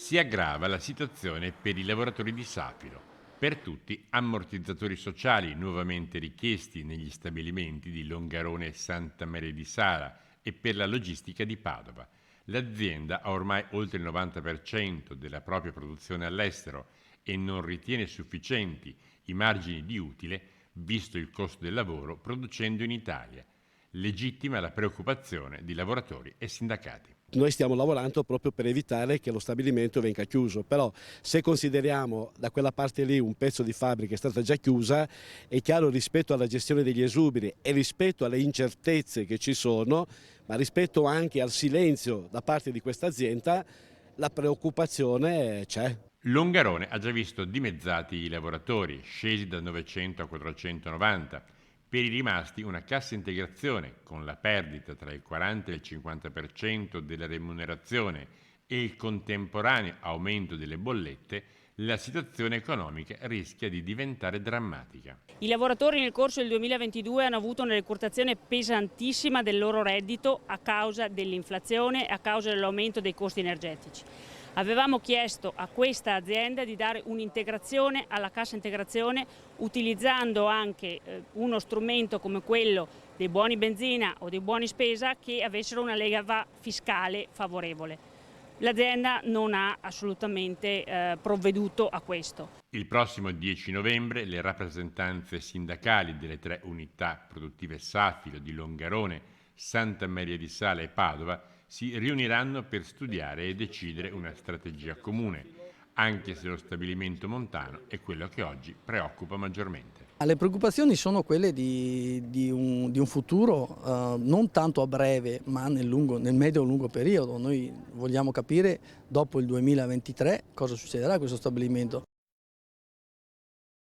Si aggrava la situazione per i lavoratori di Safilo. Per tutti ammortizzatori sociali nuovamente richiesti negli stabilimenti di Longarone e Santa Maria di Sala e per la logistica di Padova. L'azienda ha ormai oltre il 90% della propria produzione all'estero e non ritiene sufficienti i margini di utile, visto il costo del lavoro, producendo in Italia. Legittima la preoccupazione di lavoratori e sindacati. Noi stiamo lavorando proprio per evitare che lo stabilimento venga chiuso, però se consideriamo da quella parte lì un pezzo di fabbrica è stata già chiusa, è chiaro rispetto alla gestione degli esuberi e rispetto alle incertezze che ci sono, ma rispetto anche al silenzio da parte di questa azienda, la preoccupazione c'è. Longarone ha già visto dimezzati i lavoratori, scesi da 900 a 490. Per i rimasti una cassa integrazione, con la perdita tra il 40 e il 50% della remunerazione e il contemporaneo aumento delle bollette, la situazione economica rischia di diventare drammatica. I lavoratori nel corso del 2022 hanno avuto una decurtazione pesantissima del loro reddito a causa dell'inflazione e a causa dell'aumento dei costi energetici. Avevamo chiesto a questa azienda di dare un'integrazione alla cassa integrazione utilizzando anche uno strumento come quello dei buoni benzina o dei buoni spesa che avessero una leva fiscale favorevole. L'azienda non ha assolutamente provveduto a questo. Il prossimo 10 novembre le rappresentanze sindacali delle tre unità produttive Safilo di Longarone, Santa Maria di Sala e Padova si riuniranno per studiare e decidere una strategia comune, anche se lo stabilimento montano è quello che oggi preoccupa maggiormente. Le preoccupazioni sono quelle di un futuro non tanto a breve ma nel medio-lungo periodo. Noi vogliamo capire dopo il 2023 cosa succederà a questo stabilimento.